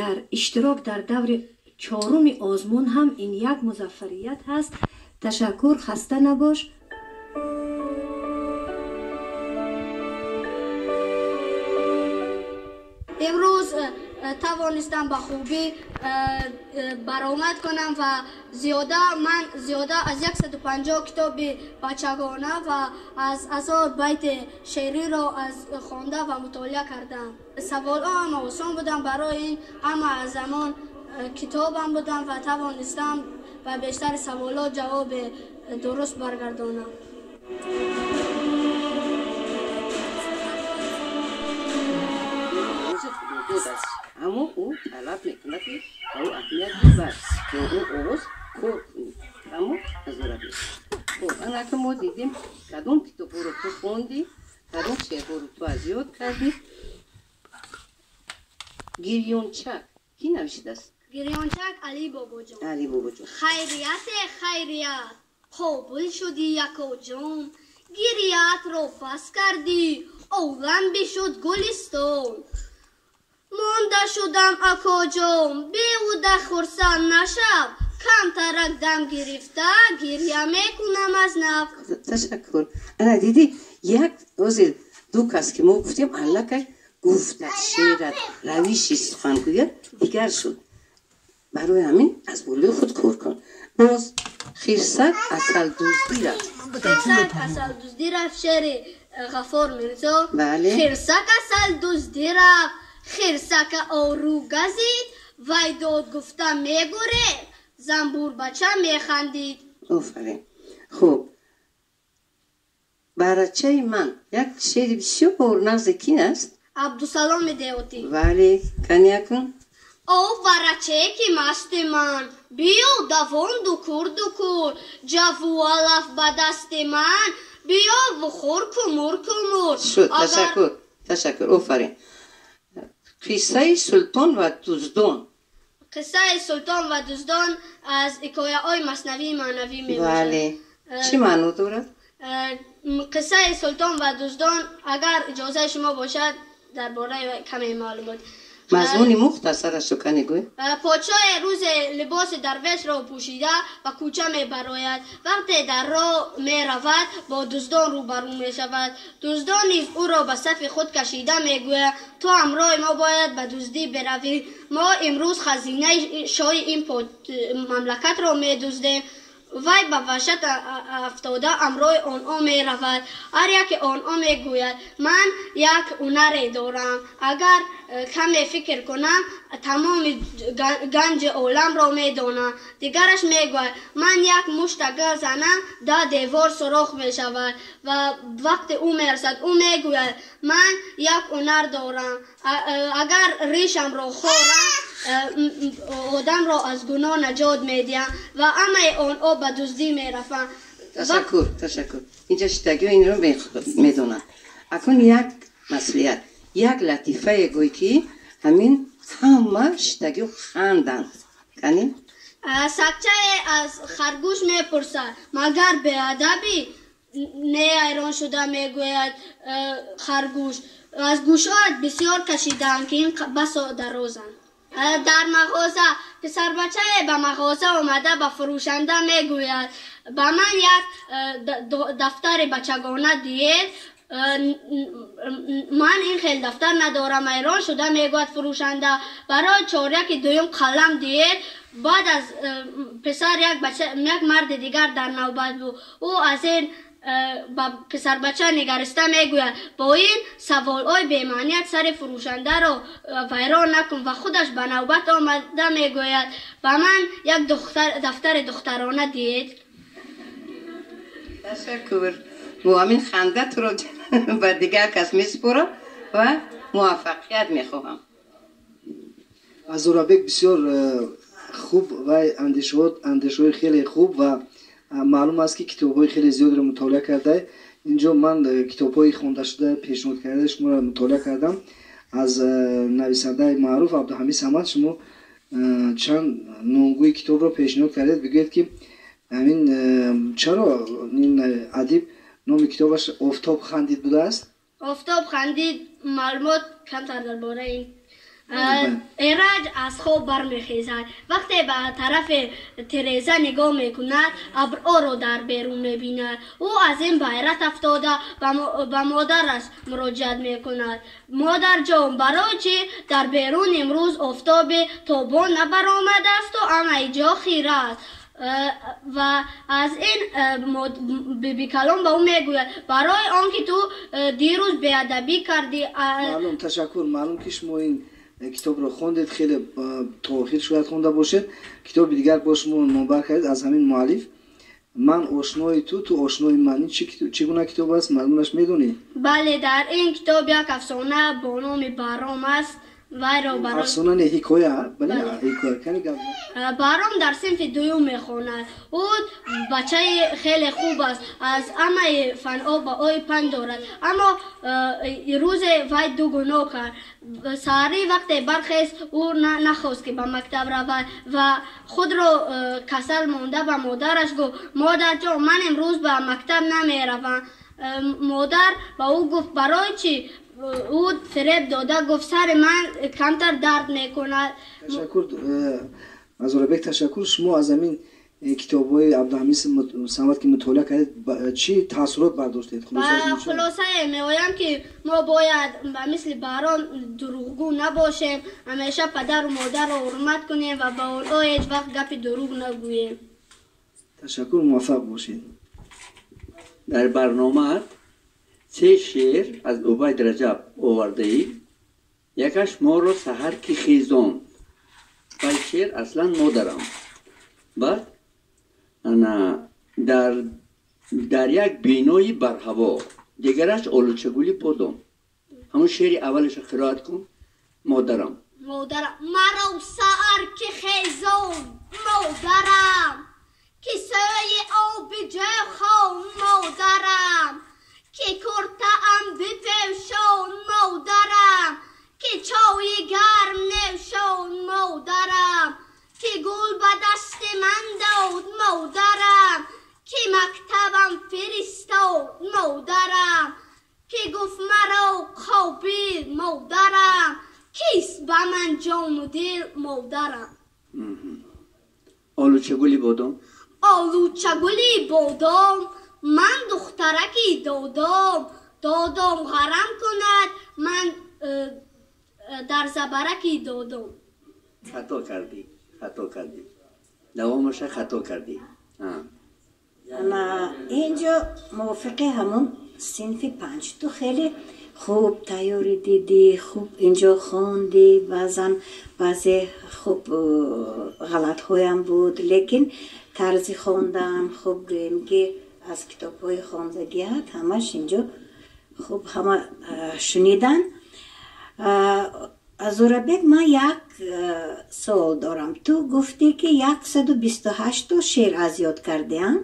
در اشتراک در دور 4 آزمون هم این یک موفقیت هست. تشکر، خسته نباش. امروز توانستم به خوبی برآمد کنم و زیاده از 150 کتاب بچگانه و از 1000 بیت شعری را از خوانده و مطالعه کردم. سوال هم آسان بودم برای این، اما از زمان کتابم بودم و توانستم و بیشتر سوالات جواب درست برگردانم. اما او طلب میکنه که او اهمیت ببرد که او آغاز کار کنید، اما نظارت میکنه. خب انا که ما دیدیم کدوم کتاب رو تو خوندی، کدوم شعر رو تو از یاد کردی. گریانچک کی نوشته است؟ گریانچک علی بابا جان. علی بابا جان. خیریت قابل شدی یکا جان، گریت رو پس کردی اولم بشد گلستان. مانده شدم اکا جان بیهوده خرسند نشو، کم ترک دم گرفته گریه میکنم از نف. تشکر. انا دیدی یک دو کس که ما گفتیم الله که گفتت شعرت رویشی سخنگویت دیگر شد. برای همین از بوله خود کار کن. باز خیرسک اصل دزدی رفت. خیرسک اصل دزدی رفت شعر غفار میرزا. بله. خیرسک اصل دزدی رفت، خیرسک آرو گزید، وی داد گفته میگوره، زنبور بچه میخندید. آفرین. خب برچه من یک شعر بسیار نغز کی است؟ عبدالسلام دیوتی. ولی کنیا کن. او برچه که مست من، بیو دوان دکور جوو علف به دست من، بیا بخور کمور. شد. تشکر. آفرین. قصه سلطان و دزدان. قصه سلطان و دزدان از حکایه های مثنوی معنوی می باشد. بله. چی معنی دارد؟ قصه سلطان و دزدان اگر اجازه شما باشد درباره کمی معلومات. مضمون مختصر سخن گوی. پادشاه روز لباس درویش را پوشیده و کوچه می براید. وقتی در راه می رود با دزدان روبرو می شود. دزدان نیز او را به صف خود کشیده می گوید تو همراه ما باید به دزدی بروی، ما امروز خزینه شاه این مملکت را می دزدیم. وی به وحشت افتاده همراه آنها می رود. هر یک آنها می گوید من یک هنری دارم، اگر کمی فکر کنم تمام گنج عالم را می دانم. دیگرش می گوید من یک مشت گل زنم در دیوار سوراخ می شود و وقتی او می رسد او می گوید من یک هنر دارم، اگر ریشم را خورم آدم را از گناه نجات می دیم و همه آنها به دزدی می رفتند. تشکر. اینجا شتگی این رو می دونم. اکنون یک مسئولیت، یک لطیفه گوی که همین همه شتگی خواندند کنی؟ سکچه از خرگوش می پرسد مگر به ادبی؟ نه ایران شده می گوید خرگوش از گوشات بسیار کشیدن که این بسا درازند. در مغازه پسر بچه به مغازه آمده به فروشنده می گوید به من یک دفتر بچگانه دید، من این خیلی دفتر ندارم ایران شده. می گوید فروشنده برای چارک دویم قلم دید. بعد از پسر یک مرد دیگر در نوبت بود. او از این با پسر بچه نگرسته میگوید با این سوال های بی‌معنیت سر فروشنده رو ویران نکن و خودش به نوبت آمده میگوید با من یک دفتر دخترانه دید. تشکر. و همین خنده تو رو به دیگر کس میسپرم و موفقیت میخواهم. از زورابک بسیار خوب و اندیشه خیلی خوب و معلوم است که کتاب‌های خیلی زیاد را مطالعه کرده. اینجا من کتاب‌های خوانده شده پیشنهاد کرده شما را مطالعه کردم از نویسنده معروف عبدالحمید صمد. شما چند نامگوی کتاب را پیشنهاد کردید، بگویید که همین چرا این ادیب نام کتابش آفتاب خندید بوده است؟ آفتاب خندید معلومات کمتر درباره این ایرج از خواب برمیخیزد وقتی به طرف تریزه نگاه میکند ابرها را در بیرون میبیند او از این به حیرت افتاده به مادرش مراجعت میکند مادر جان برای چی در بیرون امروز آفتاب تابان نبرآمده است و همه جا خیره است و از این بیبی کلام به او میگوید برای آنکه تو دیروز بیادبی کردی. معلوم تشکر. معلوم که شما این کتاب رو خوندید خیلی تاخیر شاید خونده باشید. کتاب دیگر با شما منبع کردید از همین مؤلف. من آشنای تو آشنای من. این چگونه کتاب است معلومش میدونی؟ بله در این کتاب یک افسانه با نام بهرام است. افسانه نه حکایه. بله حکایه کنی گفت. بهرام در صنف دوم میخواند. او بچه خیلی خوب است از همه فنها با آی پنج دارد اما روز وی دو گناه کرد. سحری وقتی برخیست او نخواست که به مکتب رود و خود را کسل مانده به مادرش گفت مادر جان من امروز به مکتب نمیروم. مادر به او گفت برای چی؟ او فریب داده گفت سر من کمتر درد میکند. تشکر از ربک. تشکر. شما از همین کتاب‌های عبدالحمید صمد که مطالعه کردید چی تاثیرات برداشتید؟ خلاصه میگویم که ما باید مثل بهرام دروغگو نباشیم همیشه پدر و مادر را حرمت کنیم و به آنها هیچ وقت گپ دروغ نگوییم. تشکر. موفق باشید. در برنامه 3 شعر از عبید رجب آورده ای. یکش ما را سحر که خیزان و شعر اصلا ما دارم بعد در یک بینایی بر هوا دیگرش آلوچگولی بودم. همون شعر اولش قرائت کن. مادرم مرا سحر که خیزان مادرم کیسه آب جخان مادرم که کرته‌ام بپوشان مادرم که چای گرم نوشان مادرم که گل به دست من داد مادرم که مکتبم فرستاد مادرم که گفت مرا خوابید مادرم کیست به من جان و دل مادرم. آلوچگولی بودم. آلوچگولی بودم من دخترکی دادم غرم کند من در زبرکی دادم. خطا کردی دوامش خطا کردی. اینجا موافقه همون صنف 5 تو خیلی خوب تیاری دیدی خوب اینجا خوندی بعضی خوب غلط هایم بود لیکن طرز خوندن خوب میگه از کتاب های خواندگیت همش اینجا خوب همه شنیدن. از زوربک من یک سوال دارم. تو گفتی که 128 تا شعر از یاد کردیم.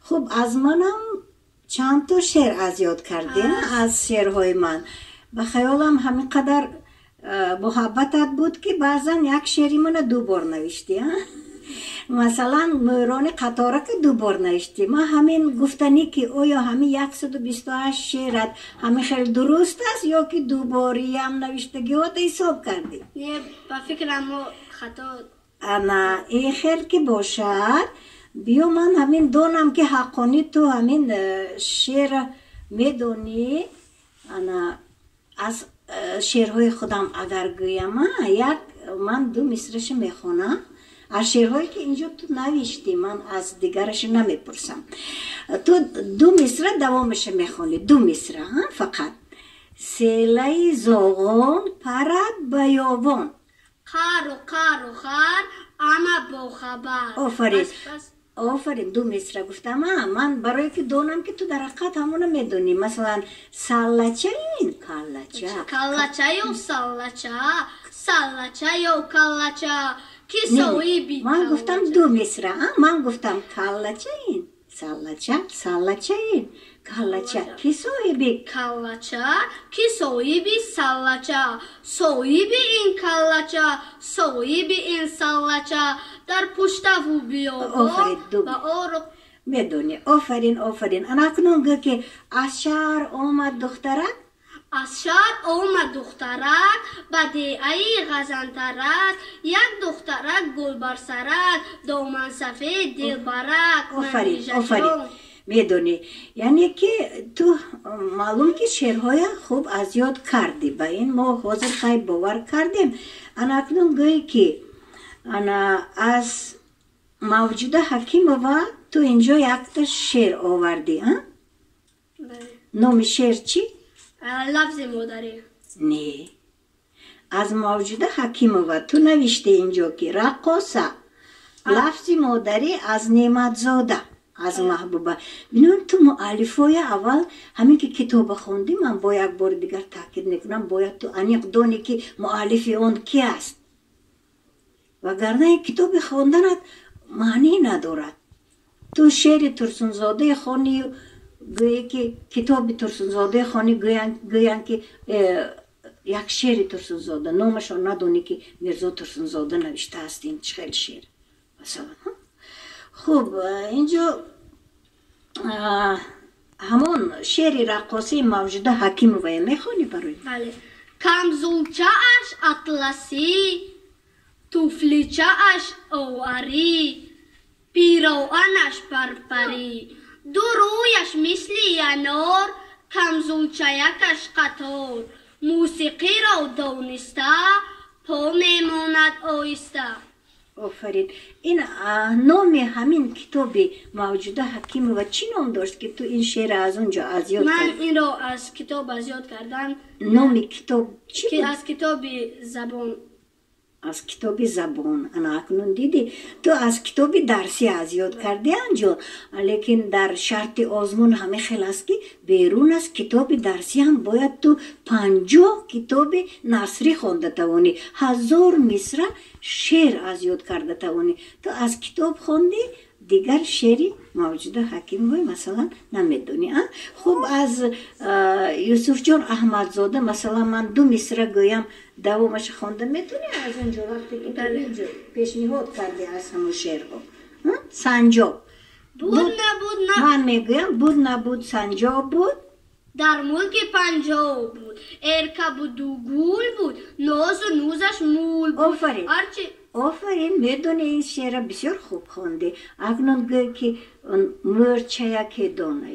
خب از منم چند تا شعر از یاد کردیم از شعرهای من. به خیالم همین قدر محبتت بود که بعضا یک شعری من 2 بار نوشتی. مثلا موران قطاره که 2 بار نوشتی. من همین گفتنی که آیا همین 128 شعرت همین خیلی درست است یا که 2 باری هم نوشتگی ها حساب کردی؟ نه با فکرم خطا. انا این خیلی که باشد بیا من همین دونم که حقانی تو همین شعر میدونی. انا از شعرهای خودم اگر گویم من 2 مصرش میخونم از شعرهایی که اینجا تو نوشتی. من از دیگرش نمیپرسم. تو 2 مصرع دوامش میخونی. 2 مصرع فقط. سیله زاغان پرد بیابان خر و خر اما با خبر. آفرین 2 مصرع گفتم. من برای که دونم که تو در حقیقت همونو میدونی. مثلا سلچه این کلچه و سلچه و کلچه کی من گفتم 2 مصرع. من گفتم کلچه این سلچه این کلچه کی صاحبی کلچه کی صاحبی سلچه صاحبی این کلچه صاحبی این سلچه در پشت و بیابان و آرو میدونی. آفرین انا کنون که از شهر آمد دخترک از شهر آمد دخترک بدیعی غزنترک یک دخترک گل بر سرک دامن سفید دل برک آفرین میدونی یعنی که تو معلوم که شعرهای خوب از یاد کردی با این ما حاضر خیلی باور کردیم انا اکنون گویی که انا از موجوده حکیمова تو اینجا یک شعر آوردی نام شعر چی؟ لفظ مادری نه از موجوده حکیمова تو نوشته اینجا که رقاصه لفظ مادری از نعمت زاده از محبوبه بینون تو مؤلفای اول همین که کتاب خوندی من با یک بار دیگر تاکید میکنم باید تو انیق دونی که مؤلف اون کی است وگرنه کتاب خوندنت معنی ندارد تو شعر ترسونزاده خانی گویی که کتاب ترسونزاده خانی گویان که یک شعر ترسونزاده نامشان ندونی که میرزا ترسونزاده نوشته است این چه شعر مثلا خب اینجا همون شعر رقاصی موجوده حکیمova میخونی برای بله کمزولچه‌اش اطلسی توفلیچه‌اش اواری پیراهنش پرپری دو رویش مثل ینار کمزولچه‌یکش قطار موسیقی را دانسته پا میماند آهسته آفرین این نام همین کتاب موجوده حکیمova چی نام داشت که تو این شعر از اونجا از یاد من این را از کتاب از یاد کردم نام کتاب چی بود؟ از کتاب زبان از کتاب زبان انا اکنون دیدی تو از کتاب درسی از یاد کردی انجا لیکن در شرط آزمون همه خیلی است که بیرون از کتاب درسی هم باید تو 50 کتاب نثری خونده توانی 1000 مصرع شعر از یاد کرده توانی تو از کتاب خوندی دیگر شعری موجوده حکیمova مثلا نمیدونی خب از یوسف جان احمدزاده مثلا من 2 مصرع گویم دوامش خونده میتونی از اونجا وقتی که پیشنهاد کردی از همون شعرها سنجاب بود نبود من میگویم بود نبود سنجاب بود در ملک پنجاب بود ارکب دو گول بود ناز و نوزش مول بود آفرین آفرین میدونی این شعر بسیار خوب خونده اکنون گوی که مرچیک دانه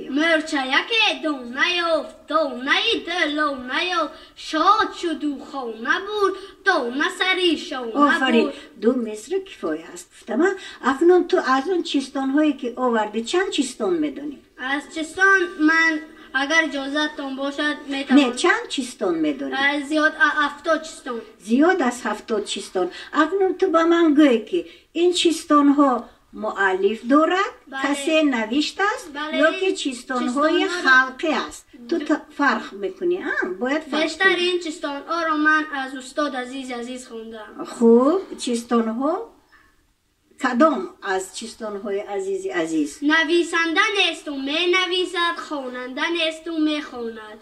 یافت دانه دلو نیافت شاد شد و خانه بود دانه سری شانه آفرین بود 2 مصرع کفایه است گفتم اکنون تو از اون چیستان هایی که آوردی چند چیستان میدونی؟ از چیستان من اگر اجازتون باشد میتونم نه چند چیستان میدونی؟ زیاد 70 چیستان زیاد از 70 چیستان اکنون تو با من گوی که این چیستان ها مؤلف دارد کسی نوشته است یا که چیستان های خلقی است تو فرق میکنی باید فرق بیشتر این چیستان ها رو من از استاد عزیز خوندم خوب چیستان ها کدام از چیستان های عزیز نویسنده نیست و می نویسد خواننده نیست و می خواند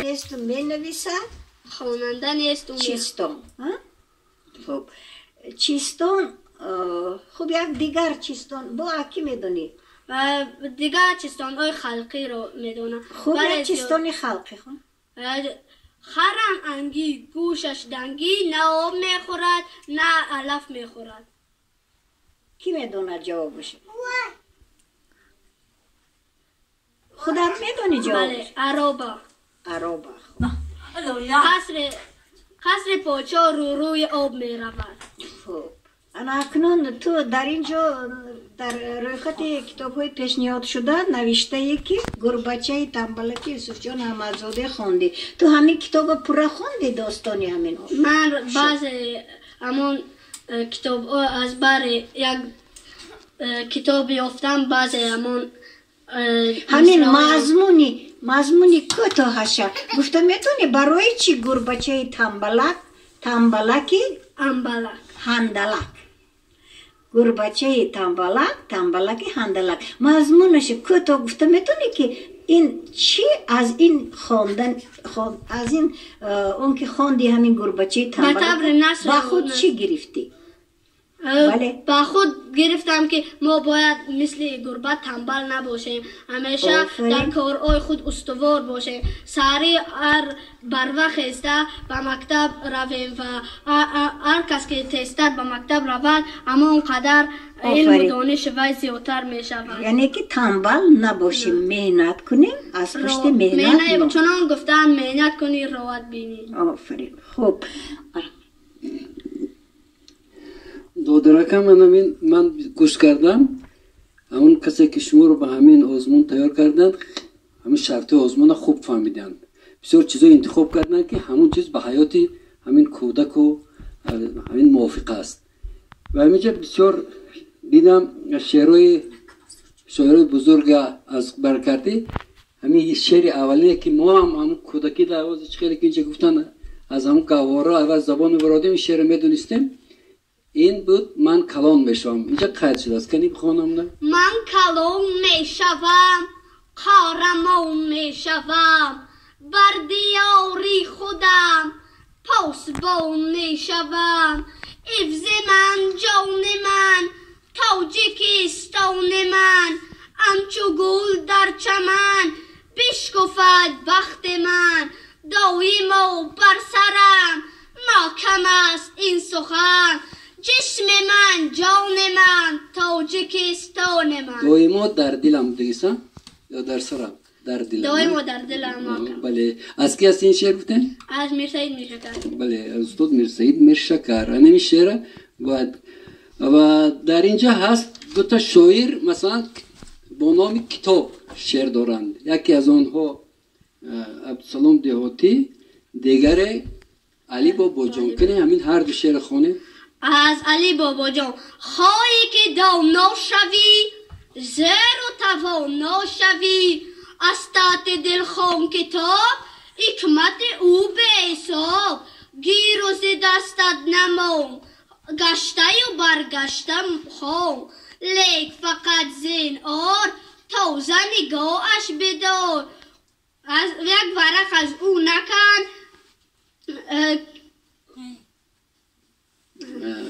نیست و می نویسد خواننده نیست و چیستان خب چیستان خب یک دیگر چیستان با اکی میدونی و دیگر چیستان های خلقی رو میدونم خب یک چیستان خلقی خون خرم انگی گوشش دنگی نه آب میخورد نه علف میخورد کی میدونه جوابش خودت میدونی جوابش بله عربا خب قصر پاچا روی آب میرود خب انا اکنون تو در اینجا در روی خط کتاب های پیشنهاد شده نوشته ای که گربچه تنبلکی یوسف جان احمدزاده خوندی تو همین کتاب پورا خوندی داستانی همین من بعض همون کتاب از بر یک کتاب یافتم بعض همین مضمونی کتا هشه گفتم میتونی برای چی گربچه تنبلکی هندلک گربچه تنبلک هندلک مضمونش کتا گفتم میتونی که این چی از این خواندن از این اون که خواندی همین گربچه تنبلک با خود چی گرفتی بله. با خود گرفتم که ما باید مثل گربه تنبل نباشیم، همیشه در کارهای خود استوار باشیم، سریع بر وقت خسته به مکتب رویم و هر کس که تستد به مکتب رود اما اونقدر علم و دانش وی زیادتر می شود. یعنی که تنبل نباشیم، مهنت کنیم، از پشت مهنت چنان گفتن مهنت کنی روات بینی. آفرین. خوب دودرکم من گوش کردم همون کسی که شما رو به همین آزمون تیار کردن همین شرط آزمون خوب فهمیدن، بسیار چیزای انتخاب کردن که همون چیز به حیاتی همین کودک و همین موافق است. و همینجا بسیار دیدم شعرهای بزرگ از برکردی، همین شعر اولیه که ما همون کودکی در آواز خیلی که اینجا گفتن از همون گوارا اول زبان برادیم شعر میدونستیم. این بود من کلان میشوم. اینجا قید شده است، کنی بخوانم نه؟ من کلان میشوم، قهرمان میشوم، بر دیاری خودم پاسبان میشوم، حفظ من جان من تاجیکستان من، همچو گل در چمن بشکفد بخت من، دایما بر سرم محکم است این سخن، جسم من جان من تاجیکستان من. دایما در دلم دیگه یا در سرم؟ در دلم. دایما در دلم محکم. بله. از کی است این شعر گفتن؟ از میرسعید میرشکر. بله، از استاد میرسعید میرشکر. همین شعر باید و در اینجا هست دو تا شاعر مثلا با نام کتاب شعر دارند. یکی از آنها عبدالسلام دهاتی، دیگر علی بابا جان. کنه همین هر دو شعر خونه. از علی بابا جان: خواهی که دانا شوی زیر و توانا شوی، از تحت دل خوان کتاب حکمت او به حساب، گیر و ز دستت نمام گشته و برگشتم خوام، لیک فقط زینهار تازه نگاهش بدار، از یک ورق از او نکن.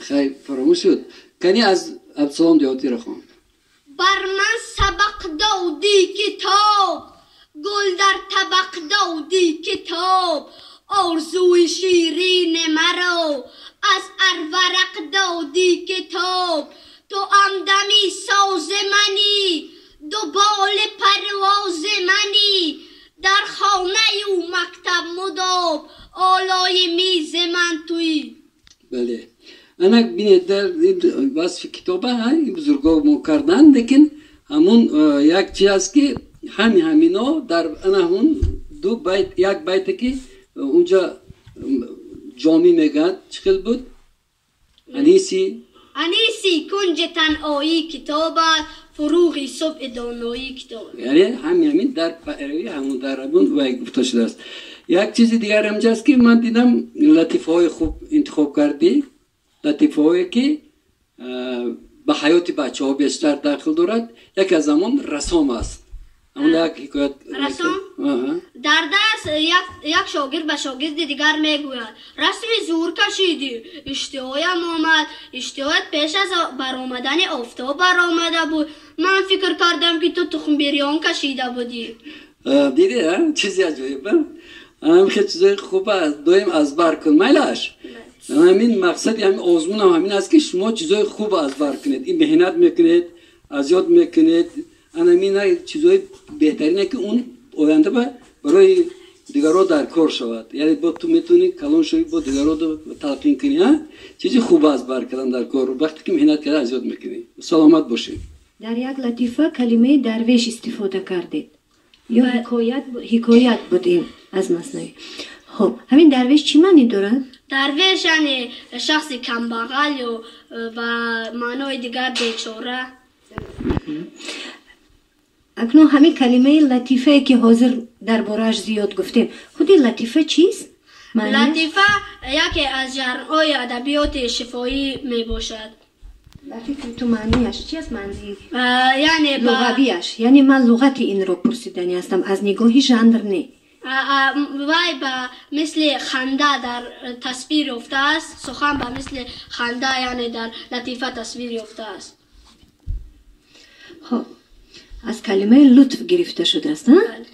خیلی فراموش شد. کنی از عبدالسلام دهاتی را خوان. بر من سبق دادی کتاب، گل در طبق دادی کتاب، آرزوی شیرین مرا از هر ورق دادی کتاب، تو همدمی ساز منی دو بال پرواز منی، در خانه و مکتب مدام آلای میز من توی. بله. انا بینید در وصف کتابه های بزرگا ما کردن، لیکن همون یک چیز است که همینا در انا همون دو بیت، یک بیت که اونجا جامی میگن چقدر بود؟ انیسی کنج تنهایی کتابت، فروغی صبح دانایی کتاب. یعنی همین در پیروی همون در همون گفته شده است. یک چیز دیگر همجا است که من دیدم لطیفه های خوب انتخاب کردی، لطیفه هایی که به حیات بچه ها بیشتر داخل دارد. یک از زمان رسام است. همون یک حکایت رسام در دست یک شاگرد به شاگرد دیگر میگوید رسم زور کشیدی، اشتهایم آمد، اشتهایت پیش از برآمدن آفتاب برآمده بود، من فکر کردم که تو تخم بریان کشیده بودی. دیدی چیزی عجیبه. همین چیزای خوبه است، دویم از بر کن میلاش. همین مقصد همین آزمون همین است که شما چیزای خوب از بر کنید، این مهنت میکنید، ازیاد میکنید، همین چیزای بهترینه که اون آینده برای دیگران در کار شود. یعنی با تو میتونی کلان شوی با دیگران تلقین کنی، ها چیزی خوب از بر کردن در کار وقتی که مهنت کرده ازیاد میکنی. سلامت باشید. در یک لطیفه کلمه درویش استفاده کردید یا حکایت بود این از مثنوی. خب همین درویش چی معنی دارد؟ درویش یعنی شخص کمبغل و معنای دیگر بیچاره. اکنون همین کلمه لطیفه که حاضر درباره‌اش زیاد گفتیم، خودی لطیفه چیست؟ لطیفه یکی از ژانرهای ادبیات شفاهی می باشد. لطیفه تو معنیش چی است؟ معنی یعنی لغویش، یعنی من لغت این رو پرسیدنی هستم از نگاهی ژانر نه، وای با مثل خنده در تصویر یافته است، سخن با مثل خنده یعنی در لطیفه تصویر یافته است. خب از کلمه لطف گرفته شده است نه؟ بله.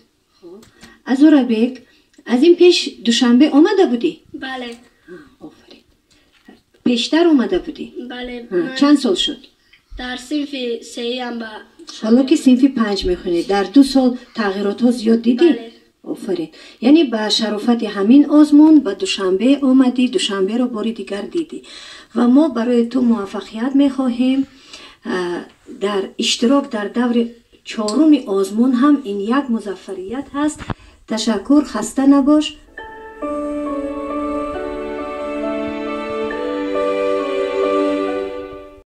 خب از زورابک از این پیش دوشنبه آمده بودی؟ بله. آفرین. پیشتر آمده بودی؟ بله. چند سال شد؟ در صنف سه هم با حالا که صنف 5 میخونی در 2 سال تغییرات ها زیاد دیدی؟ بله. آفرین. یعنی با شرافت همین آزمون به دوشنبه آمدی، دوشنبه رو باری دیگر دیدی و ما برای تو موفقیت میخواهیم در اشتراک در دور 4 آزمون هم این یک موفقیت هست. تشکر، خسته نباش.